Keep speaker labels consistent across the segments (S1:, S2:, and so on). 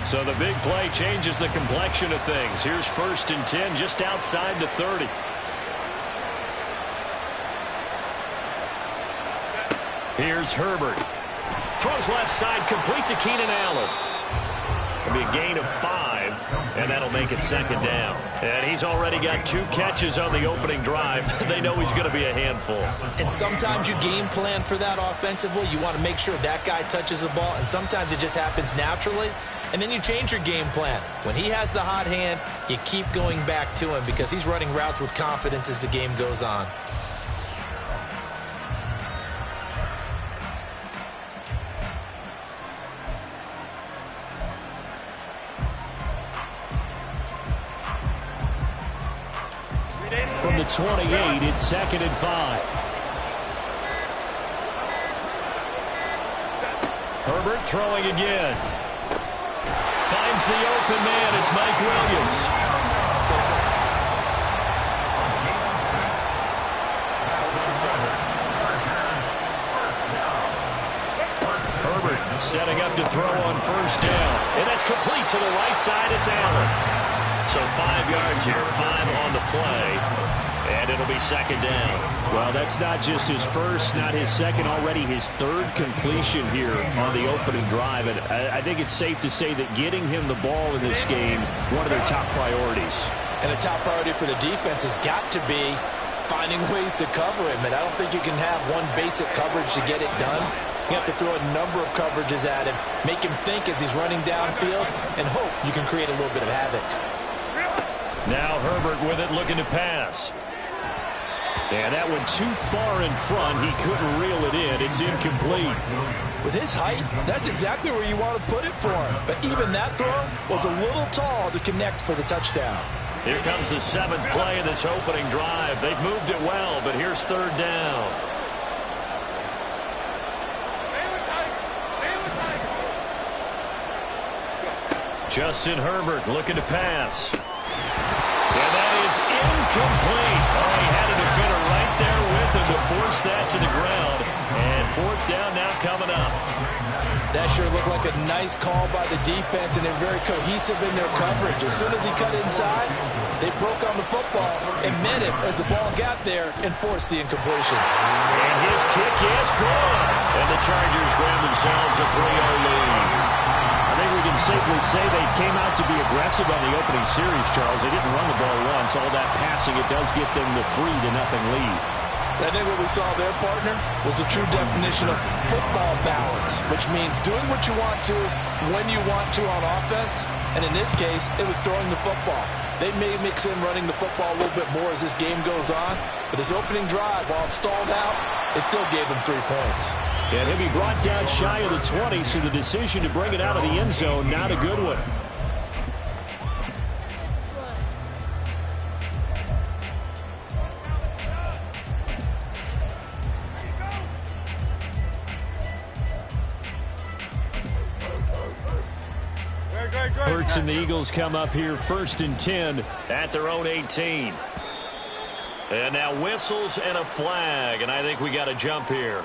S1: So the big play changes the complexion of things. Here's 1st and 10 just outside the 30. Here's Herbert. Throws left side, complete to Keenan Allen. It'll be a gain of 5, and that'll make it 2nd down. And he's already got 2 catches on the opening drive. They know he's going to be a handful.
S2: And sometimes you game plan for that offensively. You want to make sure that guy touches the ball, and sometimes it just happens naturally. And then you change your game plan. When he has the hot hand, you keep going back to him because he's running routes with confidence as the game goes on.
S1: From the 28, it's 2nd and 5. Herbert throwing again. Finds the open man. It's Mike Williams. Herbert setting up to throw on 1st down. And that's complete to the right side. It's Allen. So 5 yards here, 5 on the play. And it'll be 2nd down.
S3: Well, that's not just his first, not his second, already his 3rd completion here on the opening drive. And I think it's safe to say that getting him the ball in this game, one of their top priorities.
S2: And a top priority for the defense has got to be finding ways to cover him. And I don't think you can have one basic coverage to get it done. You have to throw a number of coverages at him, make him think as he's running downfield, and hope you can create a little bit of havoc.
S1: Now Herbert with it, looking to pass. And that went too far in front. He couldn't reel it in. It's incomplete.
S2: With his height, that's exactly where you want to put it for him. But even that throw was a little tall to connect for the touchdown.
S1: Here comes the 7th play of this opening drive. They've moved it well, but here's 3rd down. Justin Herbert looking to pass. And that is incomplete. Oh, he had a defender right there with him to force that to the ground. And 4th down now coming up.
S2: That sure looked like a nice call by the defense, and they're very cohesive in their coverage. As soon as he cut inside, they broke on the football and met him as the ball got there and forced the incompletion.
S1: And his kick is good. And the Chargers grab themselves a 3-0 lead.
S3: I think we can safely say they came out to be aggressive on the opening series, Charles. They didn't run the ball once. All that passing, it does get them the 3-0 lead.
S2: I think what we saw there, partner, was a true definition of football balance, which means doing what you want to when you want to on offense. And in this case, it was throwing the football. They may mix in running the football a little bit more as this game goes on. But this opening drive, while it stalled out, it still gave them 3 points.
S3: And he'll be brought down shy of the 20, so the decision to bring it out of the end zone, not a good one. Hurts and the Eagles come up here 1st and 10
S1: at their own 18. And now whistles and a flag, and I think we got a jump here.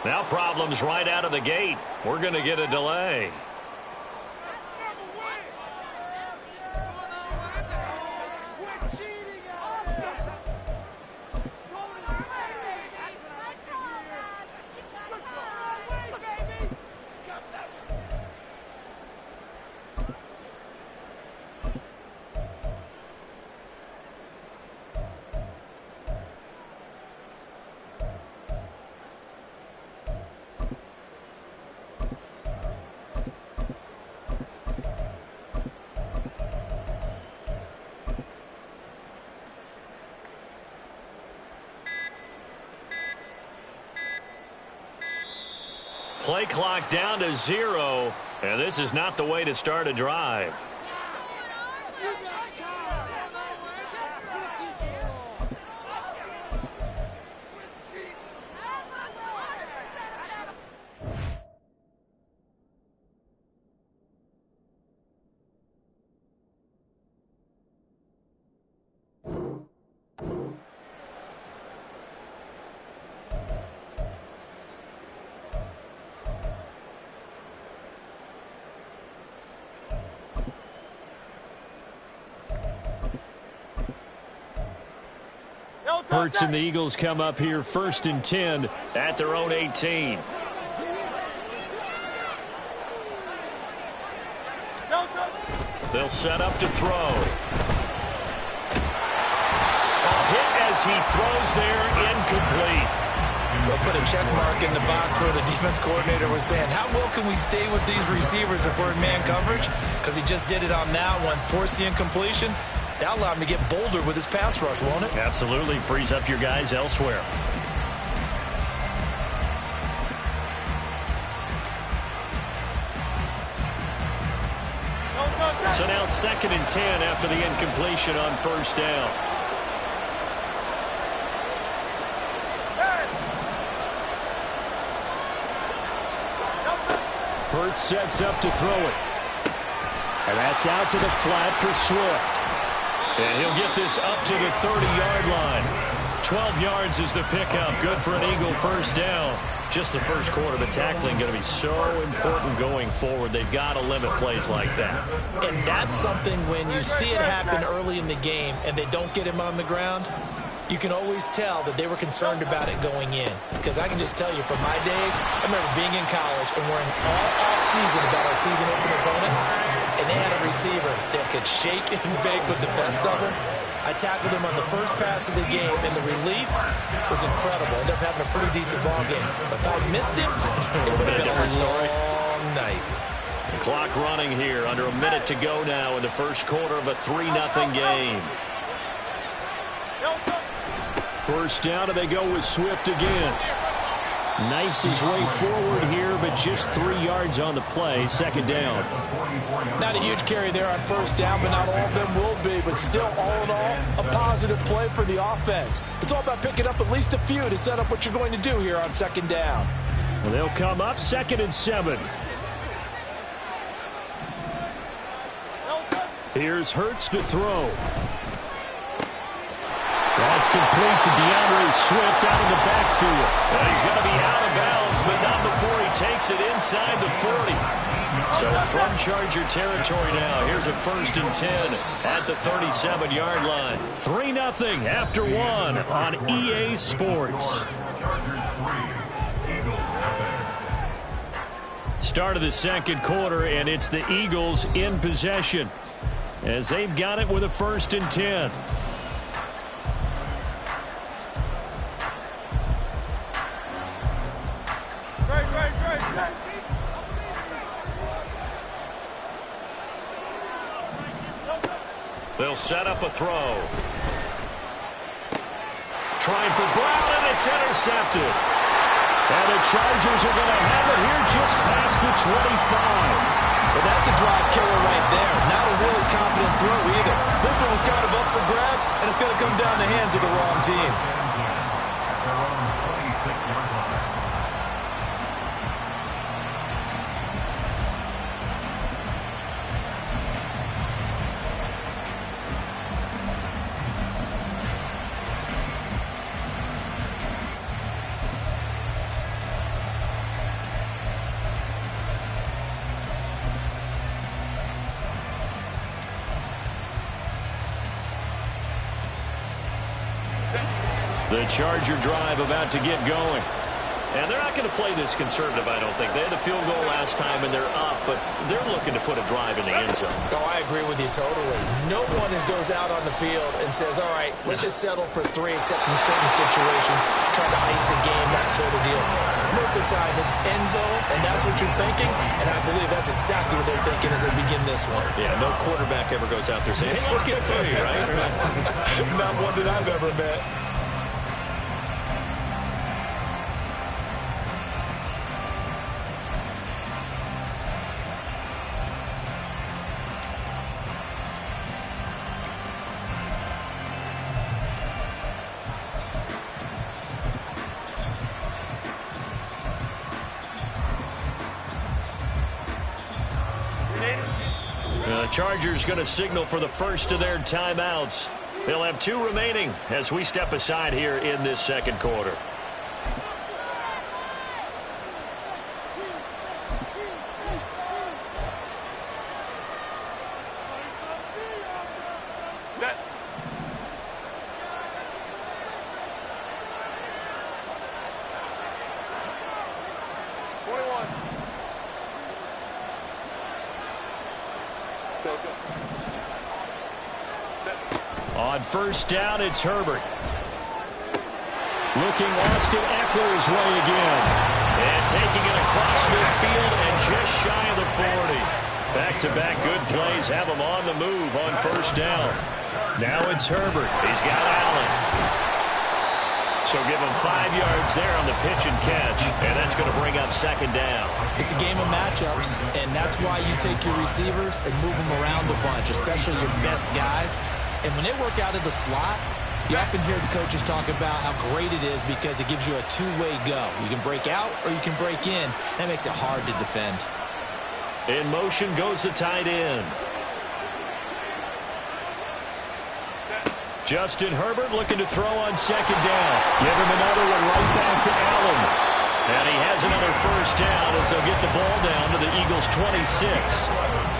S1: Now problems right out of the gate. We're going to get a delay. Play clock down to 0, and this is not the way to start a drive.
S3: Hurts and the Eagles come up here 1st and 10
S1: at their own 18. They'll set up to throw. A hit as he throws there, incomplete.
S2: They'll put a check mark in the box where the defense coordinator was saying, how well can we stay with these receivers if we're in man coverage? Because he just did it on that one, forced the incompletion. That'll allow him to get bolder with his pass rush, won't it?
S1: Absolutely. Frees up your guys elsewhere. So now 2nd and 10 after the incompletion on 1st down.
S3: Hurts sets up to throw it. And that's out to the flat for Swift.
S1: And he'll get this up to the 30-yard line. 12 yards is the pickup. Good for an Eagle 1st down. Just the first quarter, but tackling going to be so important going forward. They've got to limit plays like that.
S2: And that's something when you see it happen early in the game and they don't get him on the ground, you can always tell that they were concerned about it going in. Because I can just tell you from my days, I remember being in college and worrying all off-season about our season-opening opponent, and they had a receiver that could shake and bake with the best of them. I tackled him on the first pass of the game, and the relief was incredible. Ended up having a pretty decent ball game. But if I'd missed him, it would have been a
S1: different story.
S2: long night.
S1: The clock running here. Under a minute to go now in the first quarter of a 3-0 game.
S3: 1st down, and they go with Swift again. Knifes his way forward here, but just 3 yards on the play. 2nd down.
S2: Not a huge carry there on 1st down, but not all of them will be. But still, all in all, a positive play for the offense. It's all about picking up at least a few to set up what you're going to do here on 2nd down.
S3: Well, they'll come up 2nd and 7. Here's Hurts to throw. That's complete to DeAndre Swift out of the backfield.
S1: Well, he's going to be out of bounds, but not before he takes it inside the 40. So from Charger territory now, here's a 1st and 10 at the 37-yard line. 3-0 after 1 on EA Sports. Start of the 2nd quarter, and it's the Eagles in possession as they've got it with a 1st and 10. They'll set up a throw. Trying for Brown, and it's intercepted.
S3: And the Chargers are going to have it here just past the 25.
S2: Well, that's a drive killer right there. Not a really confident throw either. This one was kind of up for grabs, and it's going to come down the hands of the wrong team.
S1: The Charger drive about to get going. And they're not going to play this conservative, I don't think. They had a field goal last time, and they're up, but they're looking to put a drive in the end zone.
S2: Oh, I agree with you totally. No one goes out on the field and says, all right, let's just settle for 3, except in certain situations, trying to ice a game, that sort of deal. Most of the time, it's end zone, and that's what you're thinking, and I believe that's exactly what they're thinking as they begin this one.
S1: Yeah, no quarterback ever goes out there saying, hey, let's get 3, right?
S2: Not one that I've ever met.
S1: Chargers going to signal for the first of their timeouts. They'll have 2 remaining as we step aside here in this second quarter. On first down, it's Herbert. Looking Austin Eckler's way again. And taking it across midfield and just shy of the 40. Back-to-back good plays have him on the move on first down. Now it's Herbert. He's got Allen. So give him 5 yards there on the pitch and catch. And that's going to bring up second down.
S2: It's a game of matchups, and that's why you take your receivers and move them around a bunch, especially your best guys. And when they work out of the slot, you often hear the coaches talk about how great it is because it gives you a two-way go. You can break out or you can break in. That makes it hard to defend.
S1: In motion goes the tight end. Justin Herbert looking to throw on second down. Give him another one right back to Allen. And he has another first down as they'll get the ball down to the Eagles' 26.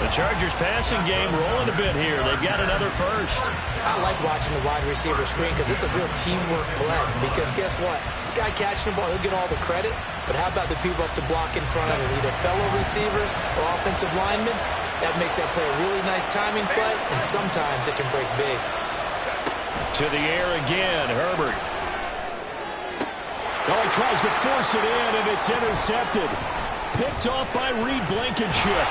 S1: The Chargers passing game rolling a bit here. They've got another first.
S4: I like watching the wide receiver screen because it's a real teamwork play. Because guess what? The guy catching the ball, he'll get all the credit. But how about the people up to block in front of him? Either fellow receivers or offensive linemen. That makes that play a really nice timing play. And sometimes it can break big.
S1: To the air again, Herbert.
S3: Oh, he tries to force it in, and it's intercepted. Picked off by Reed Blankenship.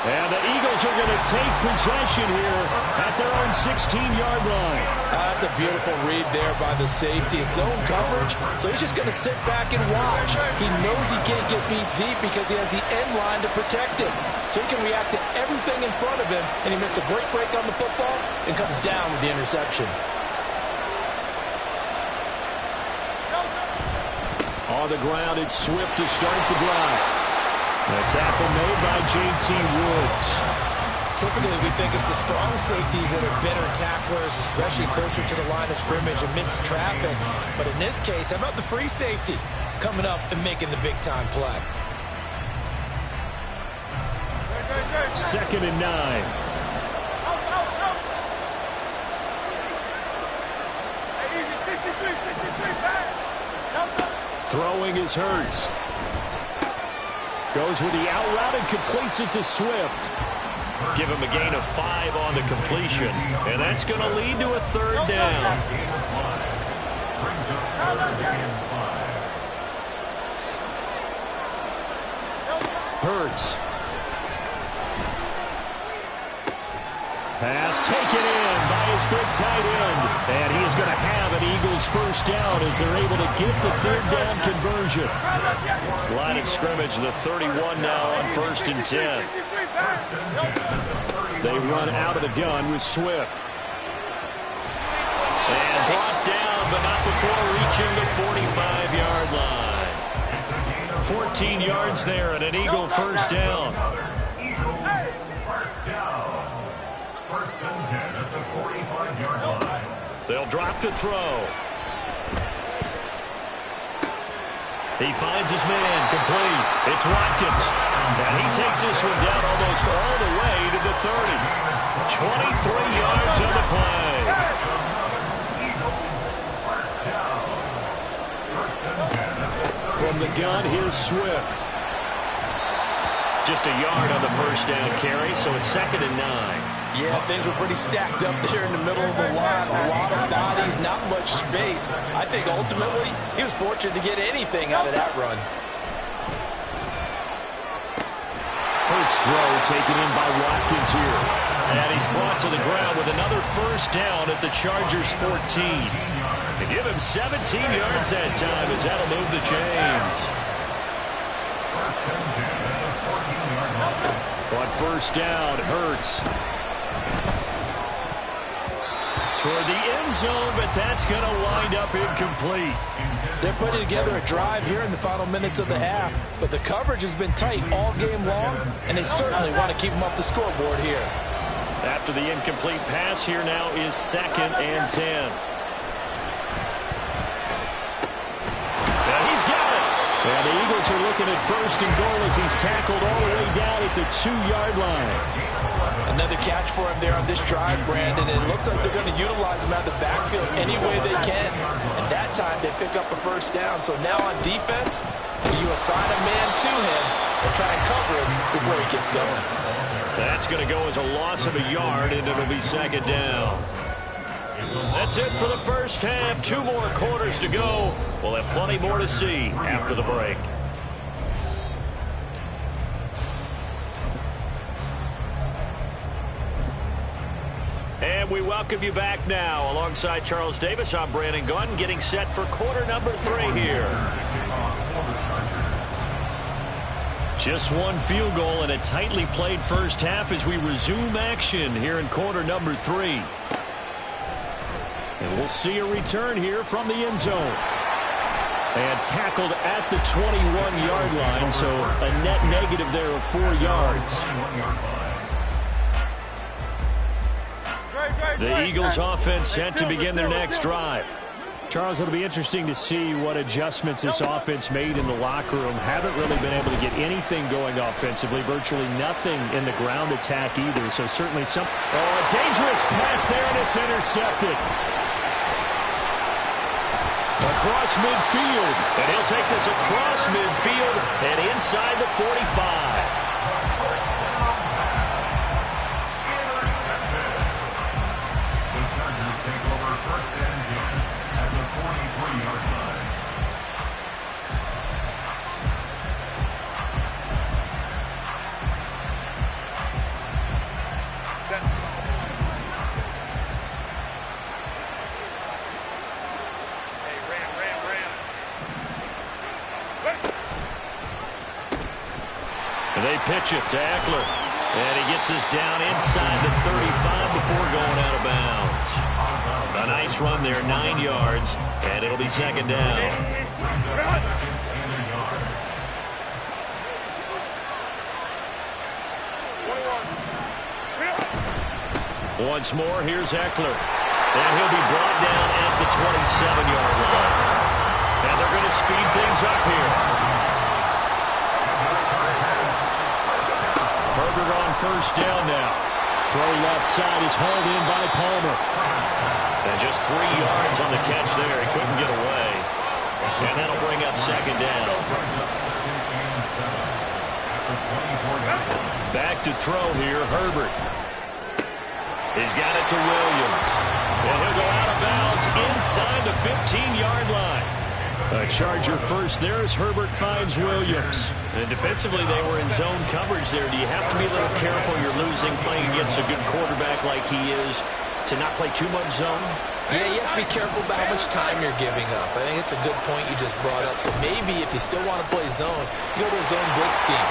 S3: And the Eagles are going to take possession here at their own 16-yard line.
S2: That's a beautiful read there by the safety. It's zone coverage, so he's just going to sit back and watch. He knows he can't get beat deep because he has the end line to protect him. So he can react to everything in front of him, and he makes a great break on the football and comes down with the interception.
S3: On the ground, it's Swift to start the drive. A tackle made by J.T. Woods.
S4: Typically, we think it's the strong safeties that are better tacklers, especially closer to the line of scrimmage amidst traffic. But in this case, how about the free safety coming up and making the big-time play?
S3: 2nd and 9. Throwing is Hurts. Goes with the out route and completes it to Swift.
S1: Give him a gain of 5 on the completion. And that's going to lead to a third down.
S3: Hurts. Pass taken in by his big tight end. And he is going to have an Eagles first down as they're able to get the third down conversion.
S1: Line of scrimmage, the 31 now on 1st and 10.
S3: They run out of the gun with Swift.
S1: And brought down, but not before reaching the 45-yard line. 14 yards there and an Eagle first down. They'll drop to throw. He finds his man, complete. It's Watkins. And he takes this one down almost all the way to the 30. 23 yards on the play.
S3: From the gun, here's Swift.
S1: Just a yard on the first down carry, so it's 2nd and 9.
S2: Yeah, things were pretty stacked up there in the middle of the line. A lot of bodies, not much space. I think ultimately he was fortunate to get anything out of that run.
S3: Hurts throw taken in by Watkins here.
S1: And he's brought to the ground with another first down at the Chargers' 14. To give him 17 yards that time as that'll move the chains. On
S3: first down, Hurts.
S1: toward the end zone, but that's going to wind up incomplete.
S2: They're putting together a drive here in the final minutes of the half, but the coverage has been tight all game long, and they certainly want to keep them off the scoreboard here.
S1: After the incomplete pass, here now is 2nd and 10. And he's got it.
S3: And the Eagles are looking at 1st and goal as he's tackled all the way down at the 2-yard line.
S2: Another catch for him there on this drive, Brandon. And it looks like they're going to utilize him out of the backfield any way they can. And that time they pick up a 1st down. So now on defense, you assign a man to him and try and cover him before he gets going.
S1: That's going to go as a loss of a yard, and it'll be 2nd down. That's it for the first half. 2 more quarters to go. We'll have plenty more to see after the break. And we welcome you back now. Alongside Charles Davis, I'm Brandon Gunn, getting set for quarter number 3 here. Just 1 field goal and a tightly played first half as we resume action here in quarter number 3. And we'll see a return here from the end zone. And tackled at the 21-yard line, so a net negative there of 4 yards. The Eagles offense set to begin their next drive.
S3: Charles, it'll be interesting to see what adjustments this offense made in the locker room. Haven't really been able to get anything going offensively. Virtually nothing in the ground attack either. So certainly some... Oh, a dangerous pass there, and it's intercepted.
S1: Across midfield. And he'll take this across midfield and inside the 45. They pitch it to Eckler. And he gets us down inside the 35 before going out of bounds. A nice run there, 9 yards, and it'll be 2nd down. Once more, here's Eckler. And he'll be brought down at the 27-yard line. And they're going to speed things up here. Herbert on 1st down now. Throw left side is hauled in by Palmer. And just 3 yards on the catch there. He couldn't get away. And that'll bring up 2nd down. Back to throw here, Herbert. He's got it to Williams. And he'll go out of bounds inside the 15-yard line. A Charger first there as Herbert finds Williams. And defensively, they were in zone coverage there. Do you have to be a little careful? You're losing playing against a good quarterback like he is to not play too much zone?
S4: Yeah, you have to be careful about how much time you're giving up. I think it's a good point you just brought up. So maybe if you still want to play zone, you go to a zone blitz scheme.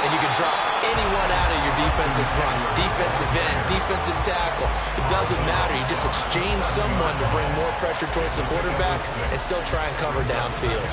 S4: And you can drop anyone out of your defensive front, defensive end, defensive tackle. It doesn't matter. You just exchange someone to bring more pressure towards the quarterback and still try and cover downfield.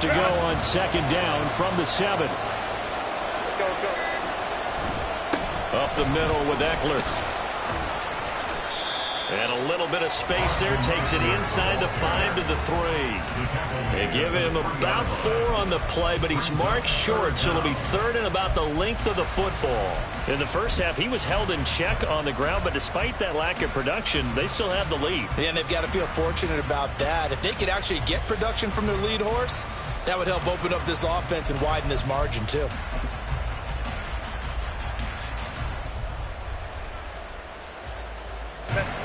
S3: To go on 2nd down from the 7.
S1: Up the middle with Eckler. And a little bit of space there. Takes it inside the 5 to the 3. They give him about 4 on the play, but he's marked short, so it'll be 3rd and about the length of the football. In the first half, he was held in check on the ground, but despite that lack of production, they still have the lead.
S4: Yeah, and they've got to feel fortunate about that. If they could actually get production from their lead horse, that would help open up this offense and widen this margin, too.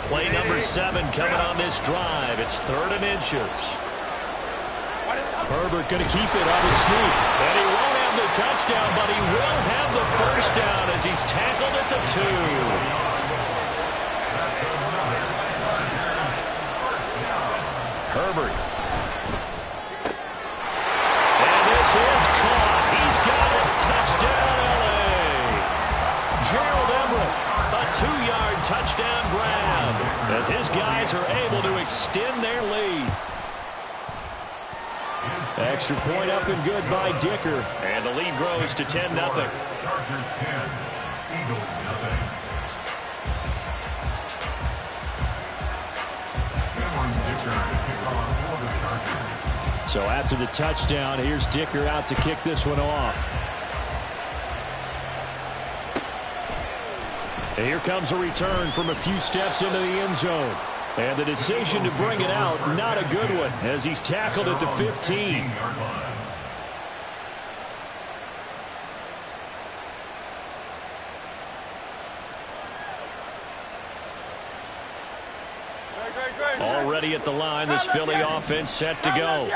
S1: Play number 7 coming on this drive. It's 3rd and inches.
S3: Herbert going to keep it on his sneak.
S1: And he won't have the touchdown, but he will have the first down as he's tackled at the 2. Herbert. And this is caught. He's got it. Touchdown, L.A. Gerald Everett, a 2-yard touchdown grab as his guys are able to extend their lead.
S3: Extra point up and good by Dicker.
S1: And the lead grows to 10-0.
S3: So after the touchdown, here's Dicker out to kick this one off.
S1: And here comes a return from a few steps into the end zone. And the decision to bring it out, not a good one, as he's tackled at the 15. Already at the line, this Philly offense set to go.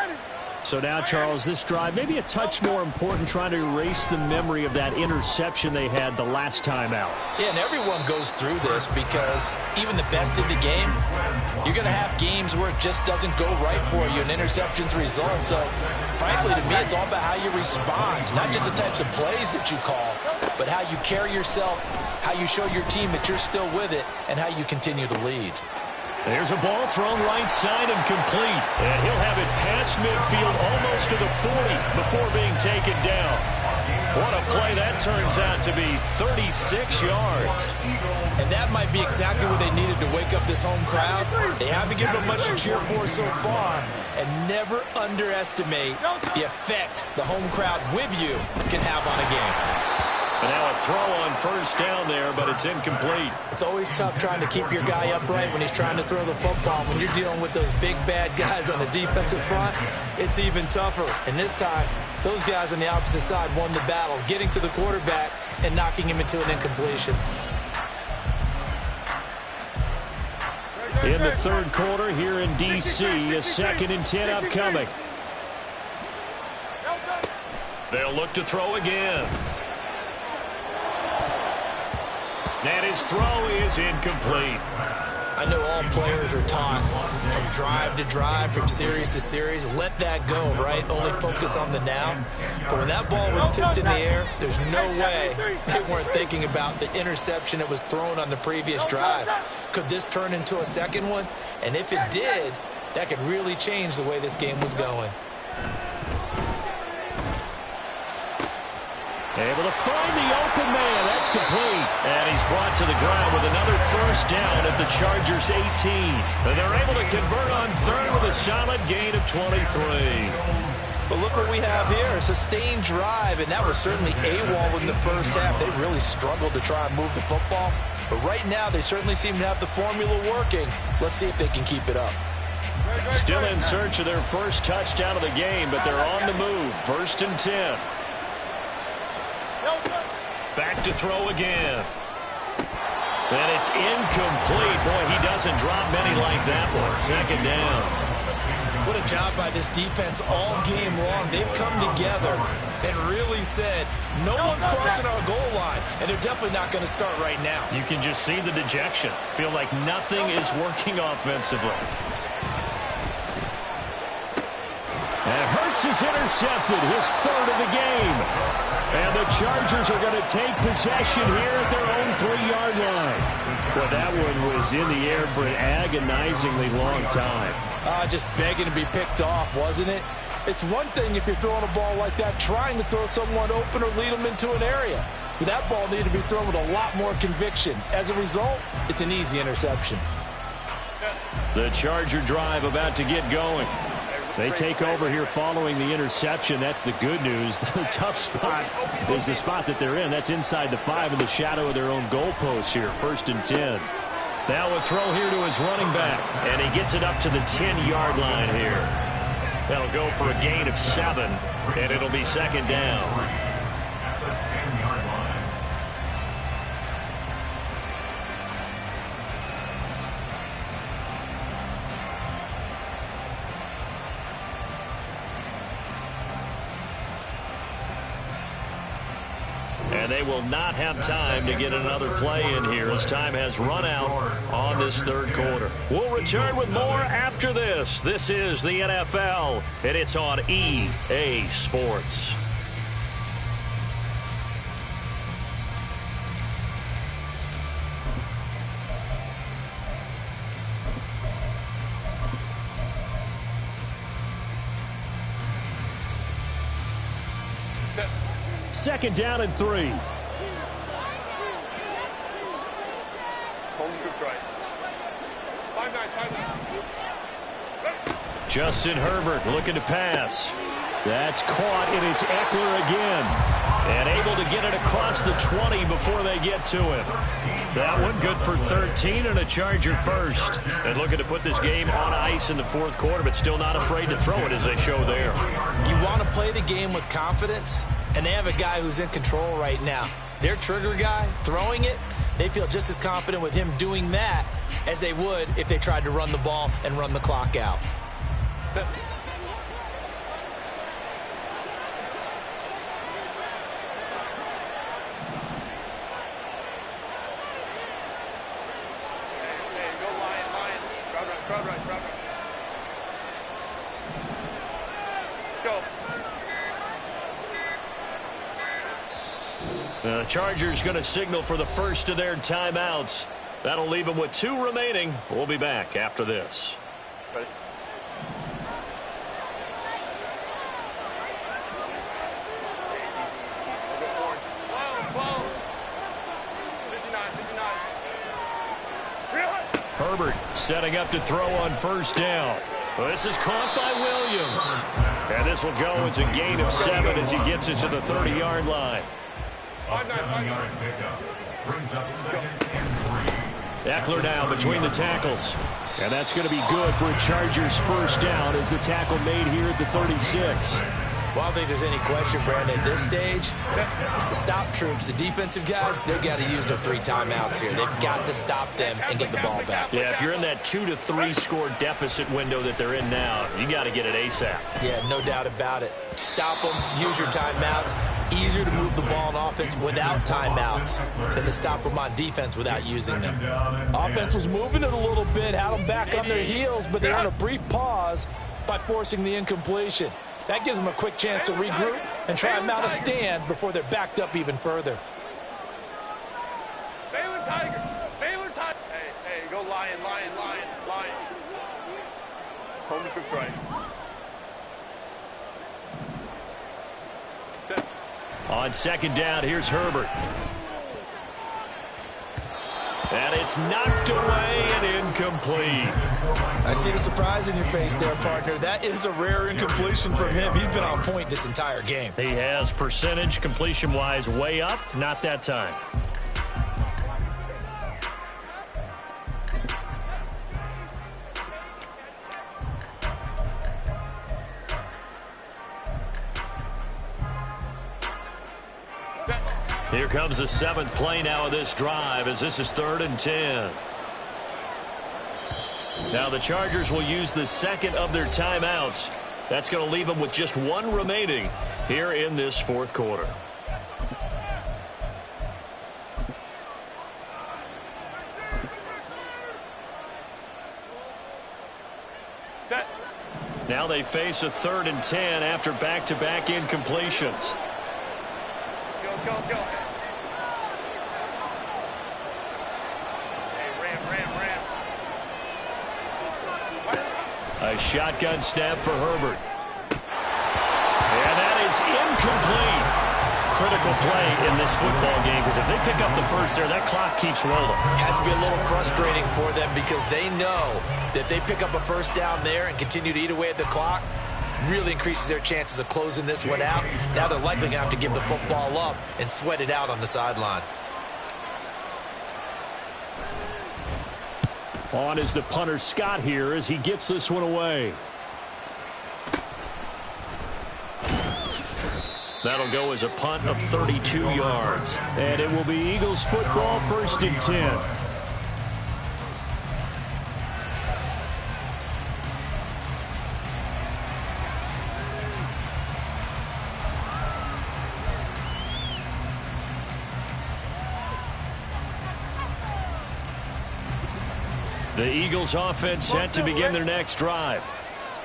S3: So now, Charles, this drive maybe a touch more important, trying to erase the memory of that interception they had the last time out.
S4: Yeah, and everyone goes through this because even the best in the game, you're going to have games where it just doesn't go right for you, and interceptions result. So, frankly, to me, it's all about how you respond, not just the types of plays that you call, but how you carry yourself, how you show your team that you're still with it, and how you continue to lead.
S1: There's a ball thrown right side and complete. And he'll have it past midfield almost to the 40 before being taken down. What a play that turns out to be, 36 yards.
S4: And that might be exactly what they needed to wake up this home crowd. They haven't given them much to cheer for so far. And never underestimate the effect the home crowd with you can have on a game.
S1: And now a throw on first down there, but it's incomplete.
S4: It's always tough trying to keep your guy upright when he's trying to throw the football. When you're dealing with those big, bad guys on the defensive front, it's even tougher. And this time, those guys on the opposite side won the battle, getting to the quarterback and knocking him into an incompletion.
S1: In the third quarter here in D.C., a 2nd and 10 upcoming. They'll look to throw again. And his throw is incomplete.
S4: I know all players are taught from drive to drive, from series to series, let that go, right? Only focus on the now. But when that ball was tipped in the air, there's no way they weren't thinking about the interception that was thrown on the previous drive. Could this turn into a second one? And if it did, that could really change the way this game was going.
S1: Able to find the open man. That's complete. And he's brought to the ground with another first down at the Chargers' 18. And they're able to convert on third with a solid gain of 23.
S4: But look what we have here, a sustained drive, and that was certainly AWOL in the first half. They really struggled to try and move the football. But right now, they certainly seem to have the formula working. Let's see if they can keep it up.
S1: Still in search of their first touchdown of the game, but they're on the move. 1st and 10. Back to throw again. And it's incomplete. Boy, he doesn't drop many like that one. 2nd down.
S4: What a job by this defense all game long. They've come together and really said, no one's crossing our goal line, and they're definitely not going to start right now.
S1: You can just see the dejection. Feel like nothing is working offensively. And Hurts is intercepted, his 3rd of the game. And the Chargers are going to take possession here at their own 3-yard line. Well, that one was in the air for an agonizingly long time.
S4: Just begging to be picked off, wasn't it? It's one thing if you're throwing a ball like that, trying to throw someone open or lead them into an area. But that ball needed to be thrown with a lot more conviction. As a result, it's an easy interception.
S1: The Charger drive about to get going. They take over here following the interception. That's the good news. The tough spot is the spot that they're in. That's inside the 5 in the shadow of their own goalpost here. 1st and 10. Now a throw here to his running back. And he gets it up to the 10-yard line here. That'll go for a gain of 7. And it'll be 2nd down. And they will not have time to get another play in here as time has run out on this third quarter. We'll return with more after this. This is the NFL, and it's on EA Sports.
S3: Second down and 3.
S1: Justin Herbert looking to pass.
S3: That's caught, and it's Eckler again.
S1: And able to get it across the 20 before they get to him. That one good for 13 and a Charger first. And looking to put this game on ice in the fourth quarter, but still not afraid to throw it as they show there.
S4: You want to play the game with confidence, and they have a guy who's in control right now. Their trigger guy, throwing it, they feel just as confident with him doing that as they would if they tried to run the ball and run the clock out.
S2: Set.
S1: The Chargers going to signal for the first of their timeouts. That'll leave them with 2 remaining. We'll be back after this.
S2: Ready?
S1: Herbert setting up to throw on first down. Well, this is caught by Williams. And this will go as a gain of 7 as he gets it to the 30-yard line.
S5: A 7-yard pickup brings up 2nd and 3.
S3: Eckler now between the tackles. And that's going to be good for a Chargers first down as the tackle made here at the 36.
S4: Well, I don't think there's any question, Brandon, at this stage, the stop troops, the defensive guys, they've got to use their 3 timeouts here. They've got to stop them and get the ball back.
S1: Yeah, if you're in that 2 to 3 score deficit window that they're in now, you got to get it ASAP.
S4: Yeah, no doubt about it. Stop them, use your timeouts. Easier to move the ball on offense without timeouts than to stop them on defense without using them.
S2: Offense was moving it a little bit, had them back on their heels, but they earned a brief pause by forcing the incompletion. That gives them a quick chance to regroup and try and mount a stand before they're backed up even further.
S6: Baylor Tiger. Baylor Tiger. Hey, go Lion. Home to right.
S1: On second down, here's Herbert. And it's knocked away and incomplete.
S4: I see the surprise in your face there, partner. That is a rare incompletion from him. He's been on point this entire game.
S1: He has percentage completion-wise way up, not that time. Here comes the 7th play now of this drive as this is 3rd and 10. Now the Chargers will use the 2nd of their timeouts. That's going to leave them with just 1 remaining here in this 4th quarter.
S6: Set.
S1: Now they face a 3rd and 10 after back-to-back incompletions.
S6: Go.
S1: A shotgun snap for Herbert. And that is incomplete. Critical play in this football game because if they pick up the first there, that clock keeps rolling.
S4: Has to be a little frustrating for them because they know that they pick up a first down there and continue to eat away at the clock, really increases their chances of closing this one out. Now they're likely going to have to give the football up and sweat it out on the sideline.
S3: On is the punter Scott here as he gets this one away.
S1: That'll go as a punt of 32 yards.
S3: And it will be Eagles football, 1st and 10.
S1: The Eagles offense set to begin their next drive.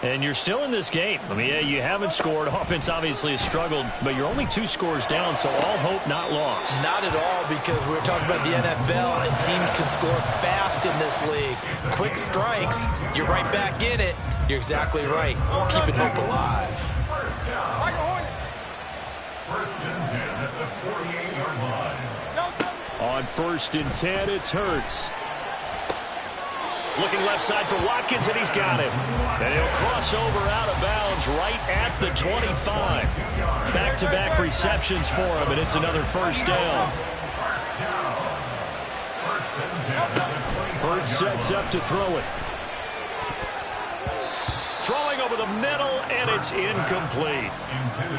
S1: And you're still in this game. I mean, yeah, you haven't scored. Offense obviously has struggled, but you're only 2 scores down, so all hope not lost.
S4: Not at all, because we're talking about the NFL, and teams can score fast in this league. Quick strikes, you're right back in it. You're exactly right. Keeping hope alive.
S5: First and 10 at the 48-yard line.
S3: On 1st and 10, it's Hurts.
S1: Looking left side for Watkins, and he's got him. And he'll cross over out of bounds right at the 25. Back-to-back receptions for him, and it's another first down.
S3: Hurts sets up to throw it.
S1: Throwing over the middle, and it's incomplete.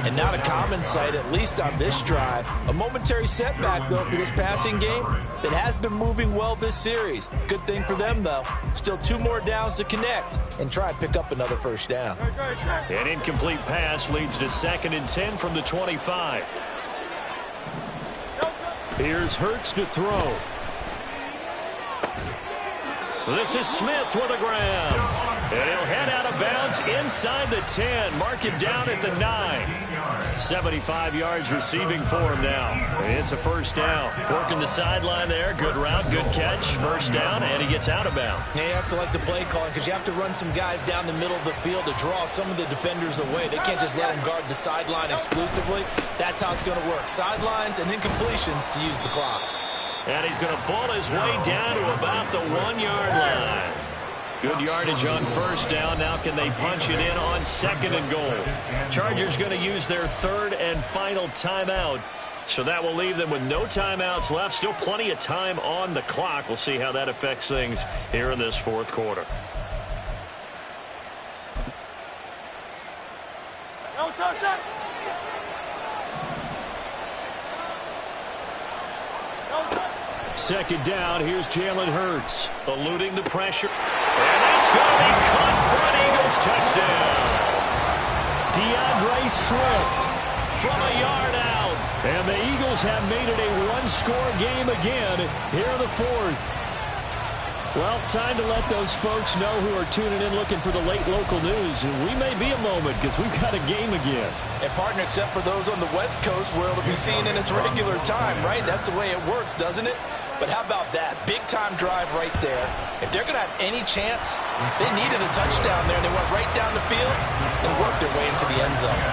S2: And not a common sight, at least on this drive. A momentary setback, though, for this passing game that has been moving well this series. Good thing for them, though. Still 2 more downs to connect and try and pick up another first down.
S1: An incomplete pass leads to 2nd and 10 from the 25.
S3: Here's Hurts to throw.
S1: This is Smith with a grab. And he'll head out of bounds inside the 10. Mark him down at the 9. 75 yards receiving for him now. It's a first down. Working the sideline there. Good route, good catch. First down, and he gets out of bounds.
S4: Yeah, you have to like the play calling because you have to run some guys down the middle of the field to draw some of the defenders away. They can't just let them guard the sideline exclusively. That's how it's going to work. Sidelines and then completions to use the clock.
S1: And he's going to pull his way down to about the 1-yard line. Good yardage on first down. Now can they punch it in on 2nd and goal? Chargers going to use their 3rd and final timeout. So that will leave them with no timeouts left. Still plenty of time on the clock. We'll see how that affects things here in this 4th quarter.
S3: Second down, here's Jalen Hurts.
S1: Eluding the pressure. And that's going to be caught for an Eagles touchdown.
S3: DeAndre Swift
S1: From a yard out.
S3: And the Eagles have made it a 1-score game again here in the 4th. Well, time to let those folks know who are tuning in looking for the late local news. We may be a moment because we've got a game again.
S2: And, partner, except for those on the West Coast, where it'll be seen in its regular time, right? That's the way it works, doesn't it? But how about that? Big-time drive right there. If they're going to have any chance, they needed a touchdown there, and they went right down the field and worked their way into the end zone.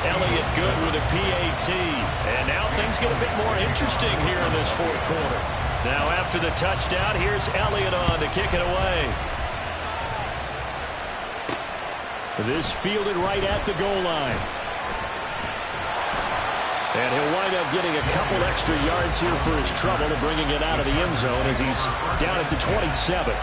S1: Elliott good with a PAT. And now things get a bit more interesting here in this 4th quarter. Now after the touchdown, here's Elliott on to kick it away.
S3: This fielded right at the goal line. And he'll wind up getting a couple extra yards here for his trouble and bringing it out of the end zone as he's down at the 27.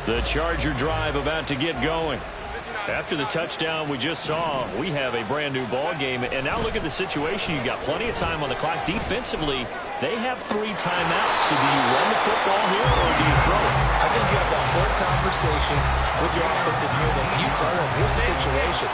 S1: The Charger drive about to get going. After the touchdown we just saw, we have a brand new ball game. And now look at the situation. You've got plenty of time on the clock. Defensively, they have 3 timeouts. So do you run the football here or do you throw it?
S4: I think you have that hard conversation with your offensive unit. You tell them, here's the situation.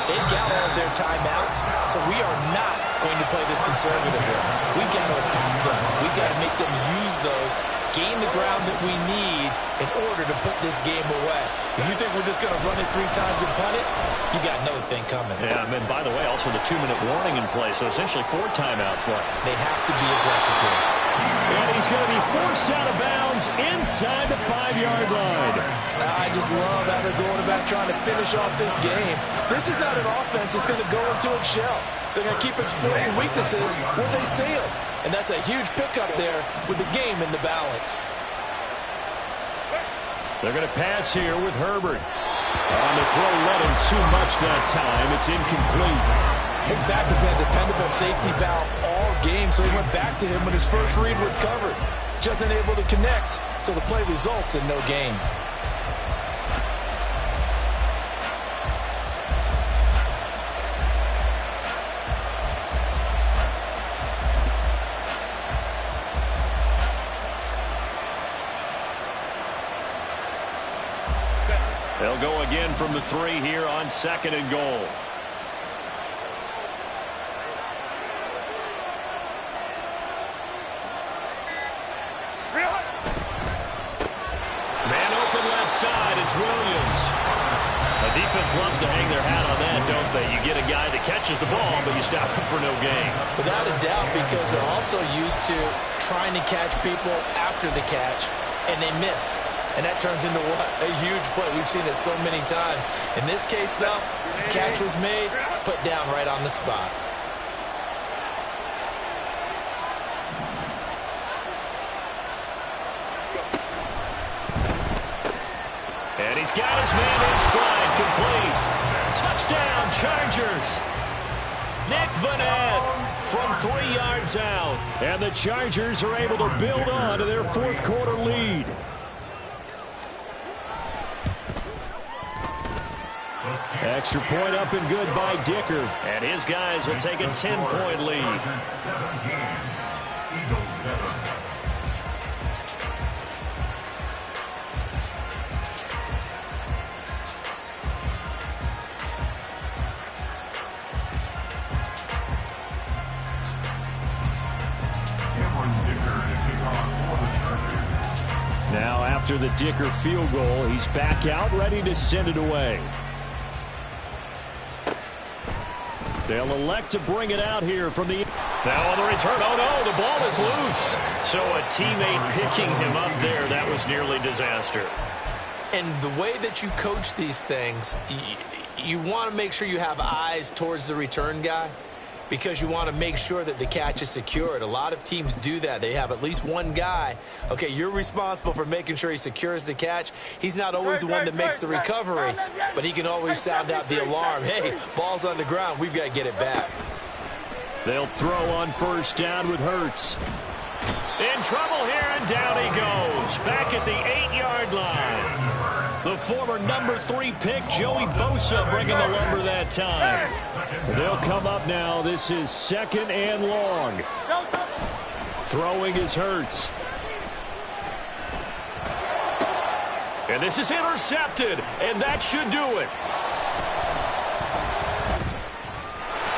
S4: They've got all of their timeouts, so we are not going to play this conservatively. We've got to attack them. We've got to make them use those, gain the ground that we need in order to put this game away. If you think we're just going to run it 3 times and punt it, you got another thing coming.
S1: Yeah, and by the way, also the 2-minute warning in play, so essentially 4 timeouts left.
S4: They have to be aggressive here.
S3: And he's going to be forced out of bounds inside the 5-yard line.
S2: I just love how they're going about trying to finish off this game. This is not an offense that's going to go into a shell. They're going to keep exploiting weaknesses where they see them. And that's a huge pickup there with the game in the balance.
S1: They're going to pass here with Herbert.
S3: On the throw, led him too much that time. It's incomplete.
S2: His back has been a dependable safety valve all game, so he went back to him when his first read was covered. Just unable to connect, so the play results in no gain.
S1: They'll go again from the 3 here on 2nd and goal. Man open left side. It's Williams. The defense loves to hang their hat on that, don't they? You get a guy that catches the ball, but you stop him for no gain.
S4: Without a doubt, because they're also used to trying to catch people after the catch, and they miss. And that turns into what? A huge play. We've seen it so many times. In this case, though, catch was made, put down right on the spot.
S1: And he's got his man in stride, complete. Touchdown, Chargers. Nick Vanette from 3 yards out.
S3: And the Chargers are able to build on to their 4th quarter lead. Extra point up and good by Dicker.
S1: And his guys will take a 10-point lead.
S3: Now after the Dicker field goal, he's back out ready to send it away. They'll elect to bring it out here from the...
S1: Now on the return, oh no, the ball is loose. So a teammate picking him up there, that was nearly disaster.
S4: And the way that you coach these things, you want to make sure you have eyes towards the return guy, because you want to make sure that the catch is secured. A lot of teams do that. They have at least one guy. Okay, you're responsible for making sure he secures the catch. He's not always the one that makes the recovery, but he can always sound out the alarm. Hey, ball's on the ground. We've got to get it back.
S3: They'll throw on 1st down with Hurts.
S1: In trouble here, and down he goes. Back at the 8-yard line. The former number 3 pick, Joey Bosa, bringing the lumber that time.
S3: They'll come up now. This is 2nd and long. Throwing is Hurts.
S1: And this is intercepted, and that should do it.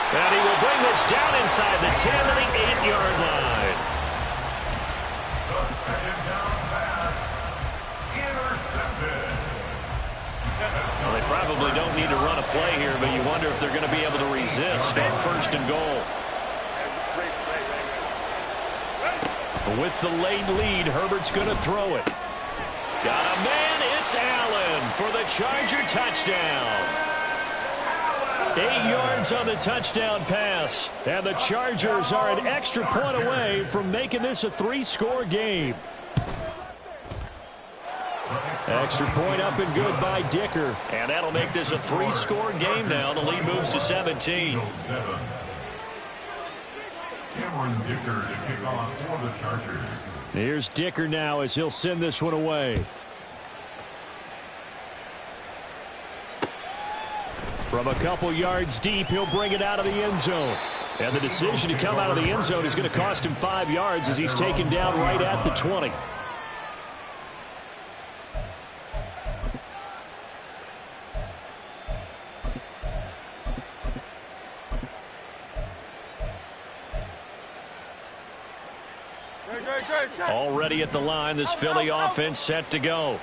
S1: And he will bring this down inside the 10 to the 8-yard line. Well, they probably don't need to run a play here, but you wonder if they're going to be able to resist on 1st and goal.
S3: With the late lead, Herbert's going to throw it.
S1: Got a man, it's Allen for the Charger touchdown.
S3: 8 yards on the touchdown pass. And the Chargers are an extra point away from making this a 3-score game. Extra point up and good by Dicker.
S1: And that'll make this a 3-score game now. The lead moves to 17.
S5: Cameron Dicker to kick off for the Chargers.
S3: Here's Dicker now as he'll send this one away. From a couple yards deep, he'll bring it out of the end zone. And the decision to come out of the end zone is going to cost him 5 yards as he's taken down right at the 20.
S1: Already at the line, this Philly offense set to go.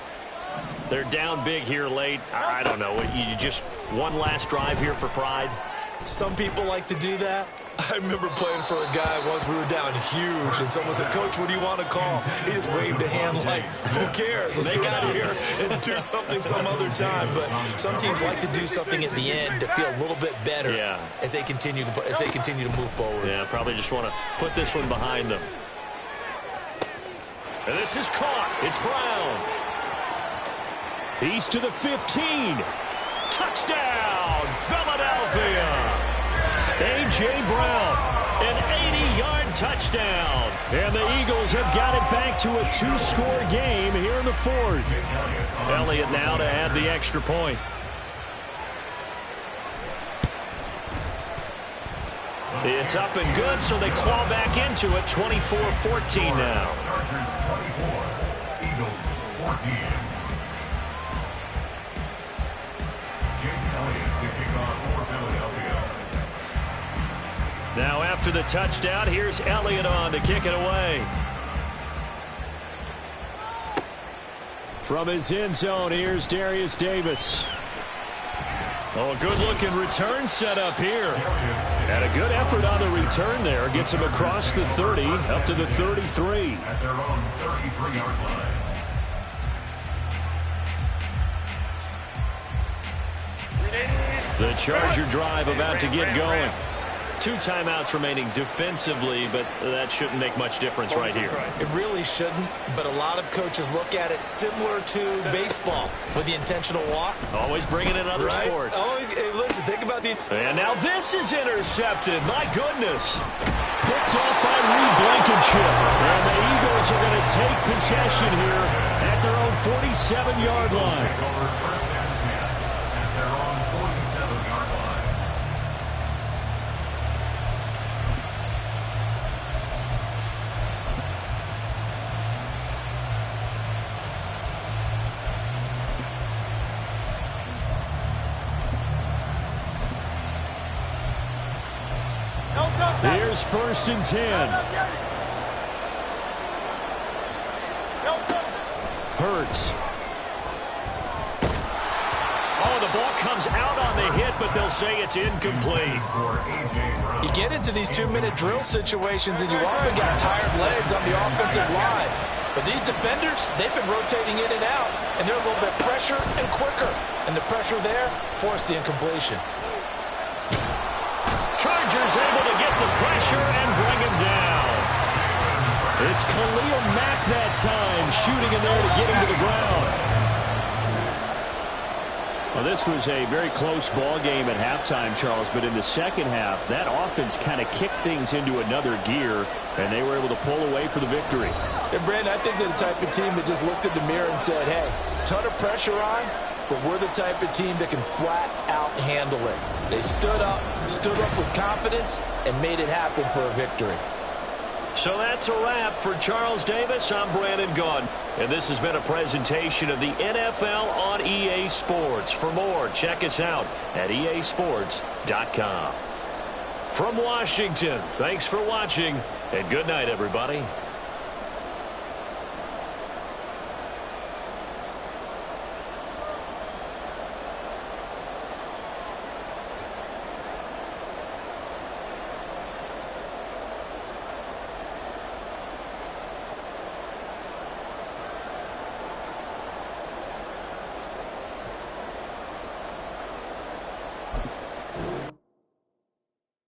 S1: They're down big here late. I don't know. You just one last drive here for pride.
S4: Some people like to do that. I remember playing for a guy once. We were down huge, and someone said, "Coach, what do you want to call?" He just waved a hand like, "Who cares? Let's get out of here and do something some other time." But some teams like to do something at the end to feel a little bit better as they continue to move forward.
S1: Yeah, probably just want to put this one behind them. And this is caught. It's Brown.
S3: He's to the 15.
S1: Touchdown, Philadelphia. A.J. Brown, an 80-yard touchdown.
S3: And the Eagles have got it back to a 2-score game here in the 4th.
S1: Elliott now to add the extra point. It's up and good, so they claw back into it. 24-14 now.
S5: Chargers 24, Eagles 14.
S1: Now after the touchdown, here's Elliott on to kick it away.
S3: From his end zone, here's Darius Davis.
S1: Oh, good-looking return set up here. And a good effort on the return there. Gets him across the 30, up to the 33.
S5: At their own 33-yard line.
S1: The Charger drive about to get going. 2 timeouts remaining defensively, but that shouldn't make much difference right here.
S4: It really shouldn't, but a lot of coaches look at it similar to baseball with the intentional walk.
S1: Always bringing in other sports.
S4: Always, hey, listen, think about the...
S1: And now this is intercepted. My goodness. Picked off by Reed Blankenship. And the Eagles are going to take possession here at their own 47-yard line.
S5: First and 10 at their own 47-yard line.
S3: Here's 1st and 10. Hurts.
S1: Oh, the ball comes out on the hit, but they'll say it's incomplete.
S2: You get into these 2-minute drill situations, and you often got tired legs on the offensive line. But these defenders, they've been rotating in and out, and they're a little bit fresher and quicker. And the pressure there forced the incompletion.
S1: Chargers able to get the pressure and bring him down. It's Khalil Mack that time, shooting in there to get him to the ground.
S3: Well, this was a very close ball game at halftime, Charles, but in the second half, that offense kind of kicked things into another gear, and they were able to pull away for the victory.
S2: And Brandon, I think they're the type of team that just looked in the mirror and said, hey, ton of pressure on, but we're the type of team that can flat out handle it. They stood up with confidence, and made it happen for a victory.
S1: So that's a wrap for Charles Davis. I'm Brandon Gaudin, and this has been a presentation of the NFL on EA Sports. For more, check us out at easports.com. From Washington, thanks for watching, and good night, everybody.